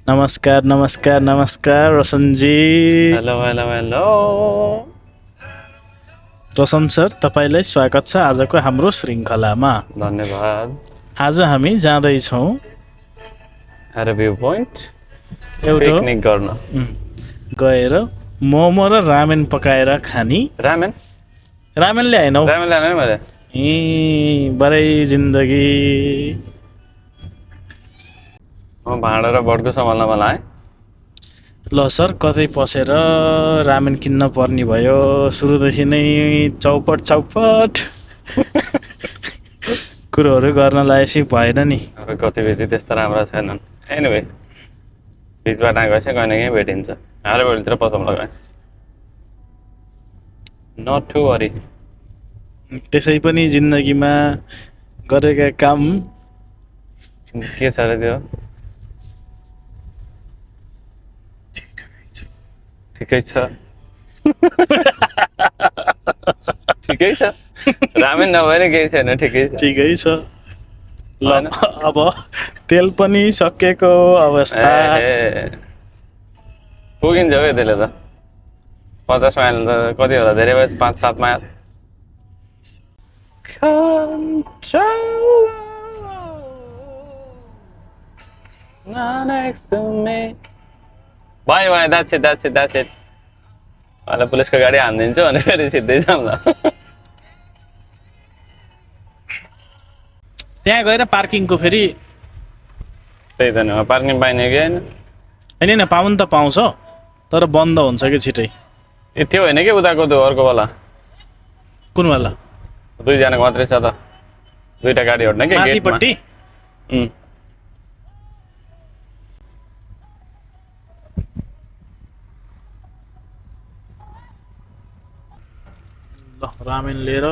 नमस्कार नमस्कार नमस्कार Roshanji. Hello hello hello Roshan sir, तपाईँलाई स्वागत छ आजको हाम्रो श्रृङ्खलामा। धन्यवाद। आज हामी जाँदैछौँ हेर भ्यू पोइन्ट एउटा पिकनिक गर्न। गएर मोमो र रामेन पकाएर खानी। रामेन रामेन ल्याएनौ? रामेन ल्याएन नि मैले। बरै जिन्दगी। म भाँडा र बटको सम्हाल्न मलाई आएँ। ल सर, कतै पसेर रामेन किन्न पर्ने भयो। सुरुदेखि नै चौपट चौपट कुरोहरू गर्न लागेपछि भएन नि। अब गतिविधि त्यस्तो राम्रो छैनन्। एनिवे बिचबाट गएपछि कहीँ न कहीँ भेटिन्छ। हारे भोलितिर पसौँ लगाएँ। Not to worry. त्यसै पनि जिन्दगीमा गरेका काम के छ अरे त्यो? ठिकै छ। ठिकै छ। रामेन नभएर केही छैन, ठिकै छ। ठिकै छ। ल अब तेल पनि सकेको अवस्था। पुगिन्छ हौ त्यसले त। 50 माइल त कति होला? धेरै भयो, 5-7 mile. Bye bye, that's it. मलाई पुलिसको गाडी हानिदिन्छु अनि फेरि सिधै जाऊँ ल। त्यहाँ गएर पार्किङको फेरि त्यही त नि, पार्किङ पाइने कि होइन? होइन पाउनु त पाउँछ, तर बन्द हुन्छ कि छिटै। ए त्यो होइन कि उताको त्यो अर्को वाला? कुनवाला? दुईजनाको मात्रै छ त। दुईटा गाडी हट्ने कि गेटमा। माथिपट्टि? ल रामेन लिएर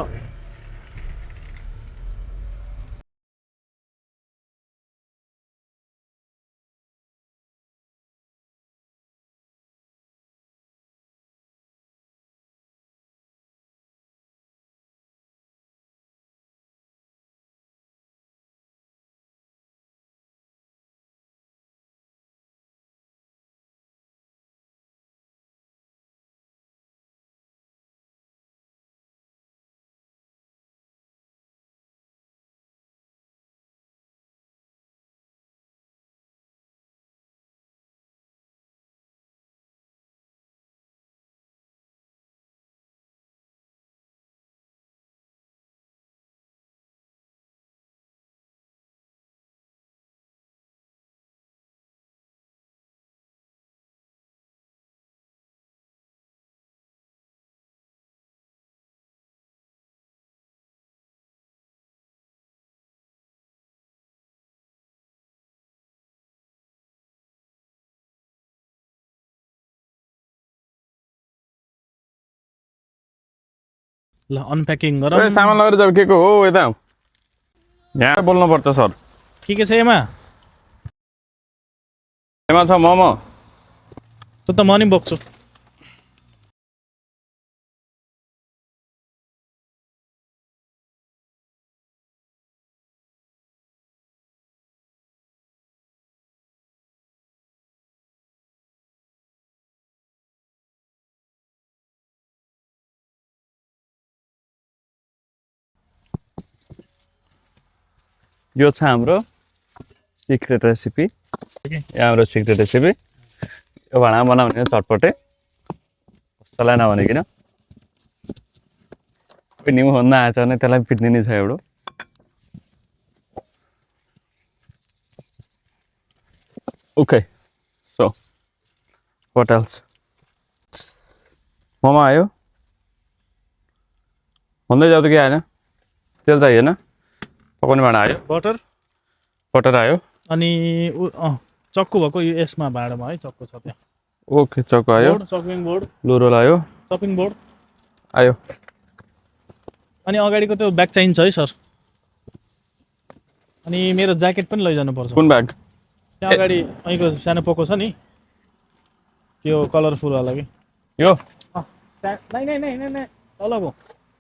ल अनप्याकिङ गरौँ। सामान लगेर जाऊ। के को हो यता? यहाँ बोल्नुपर्छ सर। के छ एमा? एमा छ मोमो। त म नि बोक्छु। यो छ हाम्रो सिक्रेट रेसिपी। हाम्रो सिक्रेट रेसिपी यो भाँडा बनाउने चटपटे, कसैलाई नभनिकन। कोही न्यु खोज्न आएछ भने त्यसलाई पिट्ने नै छ एउटा। Okay, so what else? Momo आयो। भन्दै जाऊ त के आएन? तेल चाहियो होइन? पकाउने भाँडा आयो। बटर आयो। अनि चक्कु भएको यसमा भाँडामा है, चक्कु छ त्यहाँ। ओके, चक्कु आयो। चपिङ बोर्ड, लोरोल आयो। चपिङ बोर्ड आयो। अनि अगाडिको त्यो ब्याग चाहिन्छ है सर। अनि मेरो ज्याकेट पनि लैजानु पर्छ। कुन ब्याग? त्यहाँ अगाडि अहिलेको सानो पोको छ नि, त्यो कलरफुल वाला कि यो? नै तलको,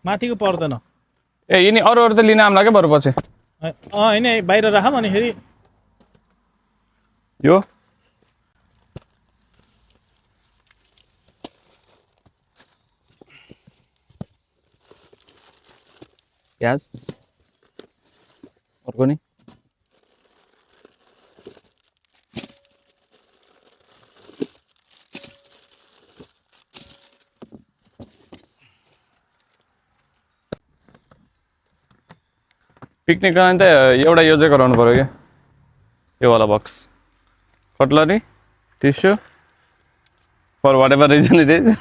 माथिको पर्दैन। ए यिनी अरू त लिन आउला के बरु पछि? होइन बाहिर राखौँ अनि फेरि यो प्याज अर्को नि पिकनिकको लागि त एउटा यो चाहिँ गराउनु पर्यो क्या यो वाला box cutlery tissue for whatever reason it is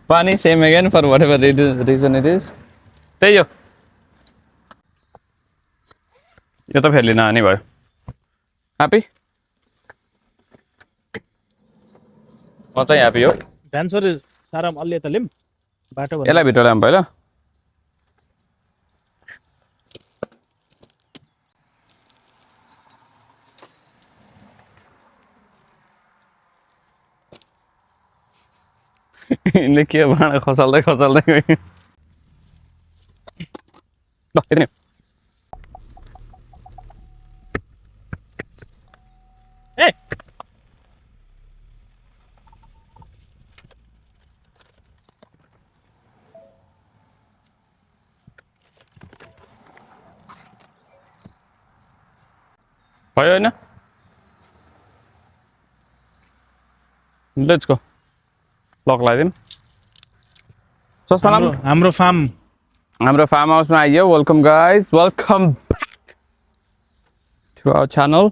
पानी same again for whatever reason it is त्यही हो यो त फेरि लिन आनी भयो ह्याप्पी म चाहिँ ह्याप्पी हो भ्यान छोरी सारा अलि यता लिम बाटो यसलाई भित्र ल्याउनु पहिला यिनले के भाँडा खसाल्दै खसाल्दै गयो ल यति नै ए भयो होइन लेट्स गो लक लगाइदिउँ चस्मा लाम हाम्रो फार्म हाउसमा आइयो welcome guys welcome back to our channel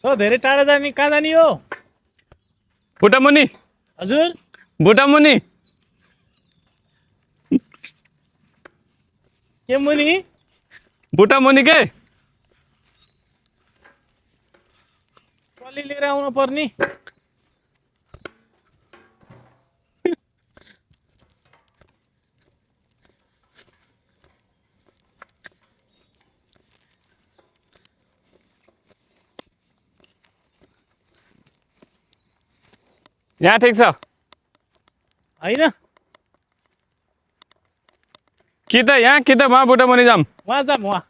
so धेरै टाढा जाने कहाँ जाने हो बुटामुनि हजुर बुटामुनि के मुनि बुटामुनि के ट्रली लिएर आउनु पर्ने यहाँ ठिक छ होइन कि त यहाँ कि त वहाँ बुटामुनि जाम वहाँ जाम वहाँ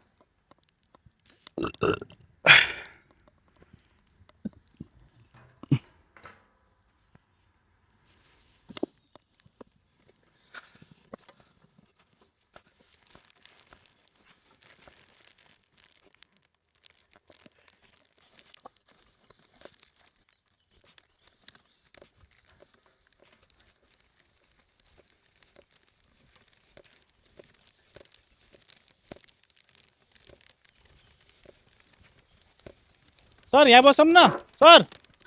सर यहाँ बसौँ न सर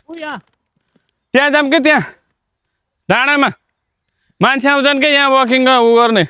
ऊ यहाँ त्यहाँ जाम कि त्यहाँ डाँडामा मान्छे आउँछन् कि यहाँ वकिङ उ गर्ने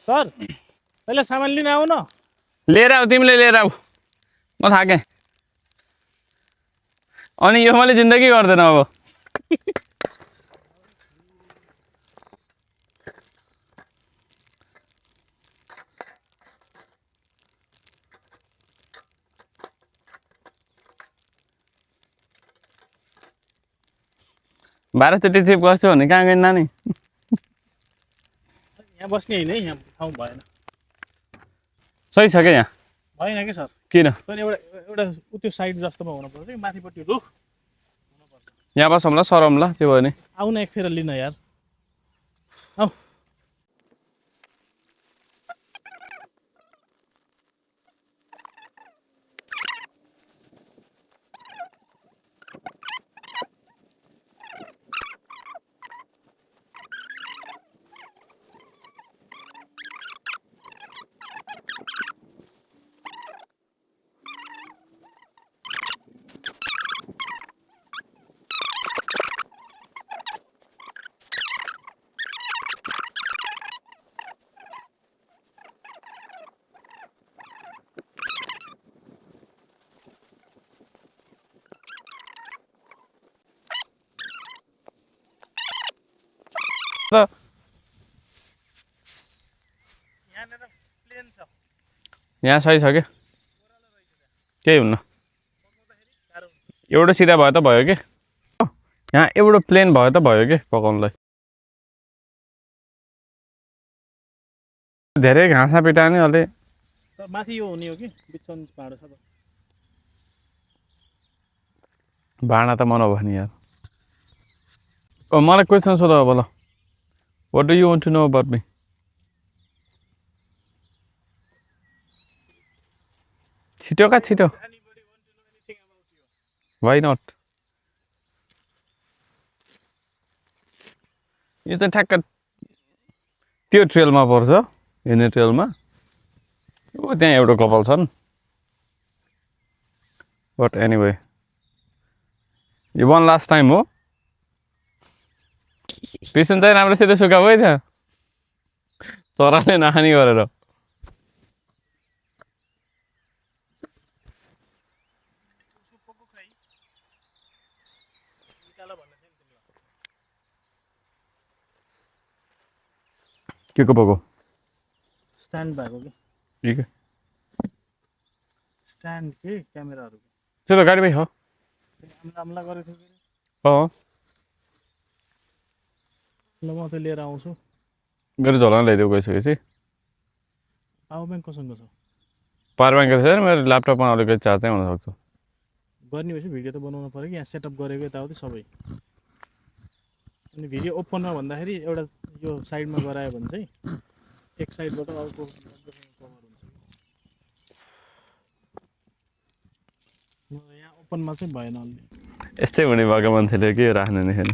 सर पहिला सामान लिन आऊ न लिएर आऊ तिमीले लिएर आऊ म थाकेँ अनि यो मैले जिन्दगी गर्दैन अब बाह्रचोटि ट्रिप गर्छु भने कहाँ गएन नानी यहाँ बस्ने होइन है यहाँ ठाउँ भएन सही छ क्या यहाँ भएन कि सर किन सर एउटा त्यो साइड जस्तोमा हुनुपर्छ कि माथिपट्टि रुख यहाँ बसौँला सरौँला त्यो भयो भने आऊ न एक फेर लिन यार आऊ यहाँनिर प्लेन छ यहाँ सही छ क्या केही हुन्न एउटा सिधा भयो त भयो कि यहाँ एउटा प्लेन भयो त भयो कि पकाउनुलाई धेरै घाँसा पिटायो नि अलि सर माथि यो हुने हो कि बिचमा भाँडो छ त भाँडा त मनाऊ नि यार मलाई क्वेसन सोध अब ल what do you want to know about me छिटो का छिटो वाइ नट यो चाहिँ ठ्याक्क त्यो ट्रेलमा पर्छ हिँड्ने ट्रेलमा ओ त्यहाँ एउटा कपाल छन् बट एनिवे यो वान लास्ट टाइम हो पिसन चाहिँ राम्रोसित सुकाऊ है त्यहाँ चराले नखानी गरेर के को पको स्ट्यान्ड भएको कि ठीक है स्ट्यान्ड के क्यामेराहरू त्यो त गाडीमै हो आम्ला गरेको थियो कि अँ ल म त लिएर आउँछु गरी झोला ल्याइदेऊ गइसकेपछि पावर ब्याङ्क कसँग छ पावर ब्याङ्क छैन मेरो ल्यापटपमा अलिकति चार्जै हुनसक्छ गर्ने भएपछि भिडियो त बनाउनु पऱ्यो कि यहाँ सेटअप गरेको यताउति सबै अनि भिडियो ओपनमा भन्दाखेरि एउटा यो साइडमा गरायो भने चाहिँ एक साइडबाट अर्को कभर हुन्छ यहाँ ओपनमा चाहिँ भएन अलि यस्तै हुने भएको मान्छेले के राख्ने नि फेरि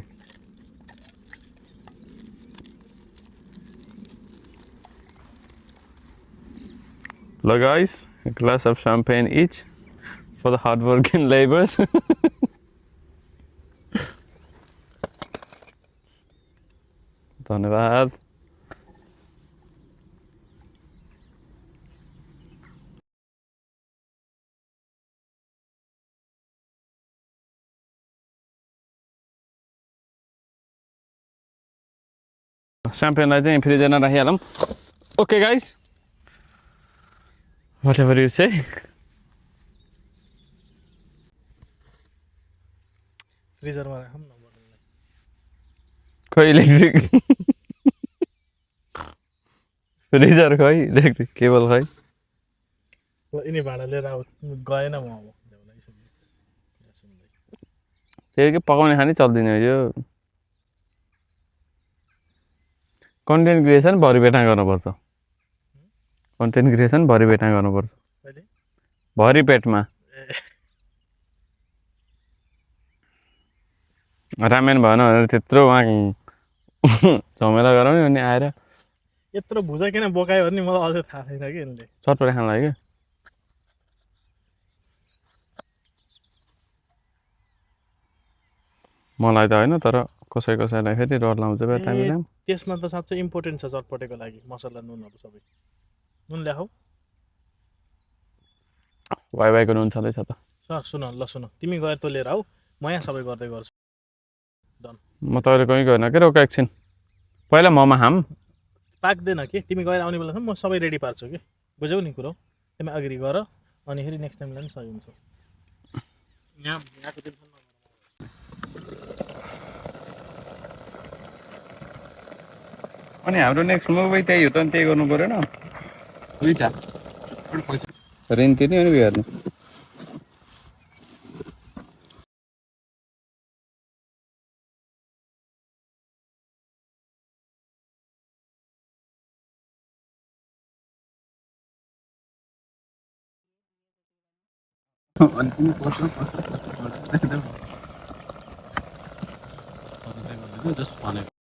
ल guys a glass of champagne each for the hardworking laborers धन्यवाद champagneलाई चाहिँ फ्रिजरमा राखिहालौँ okay guys whatever you say फ्रिजरमा राखौँ न खोइ इलेक्ट्रिक फ्रिजर खोइ इलेक्ट्रिक केबल खोइ यिनी भाँडा लिएर आऊ गएन म अब त्यही के पकाउने खाने चल्दिने हो यो कन्टेन्ट क्रिएसन भरि बेटा गर्नुपर्छ कन्टेन्ट क्रिएसन भरि बेटा गर्नुपर्छ भरि पेटमा रामेन भएन भनेर त्यत्रो उहाँ झमेला गराउने अनि आएर यत्रो भुजा किन बोकायो भने मलाई अझै थाहा छैन कि यसले चटपटे खान लाग्यो मलाई त होइन तर कसैलाई फेरि डर लाउँछ बे टाइमले त्यसमा त साँच्चै इम्पोर्टेन्ट छ चटपटेको लागि मसला नुनहरू सबै नुन ल्याऊ वाइवाईको नुन छँदैछ त सर सुन ल सुन तिमी गएर तँ लिएर आऊ म यहाँ सबै गर्दै गर्छु म तपाईँले कहीँ गएन के रोक एकछिन पहिला ममा हाम पाक्दैन कि तिमी गएर आउने बेलासम्म म सबै रेडी पार्छु कि बुझ्यौ नि कुरो तिमी अगाडि गर अनि फेरि नेक्स्ट टाइमलाई पनि सही हुन्छ यहाँको टेन्सन नगर अनि हाम्रो नेक्स्ट मुभी त्यही हो त अनि त्यही गर्नु परेन दुईटा रेन्ट तिर्ने अनि बिहार्ने अनि तिमी जस्ट भनेको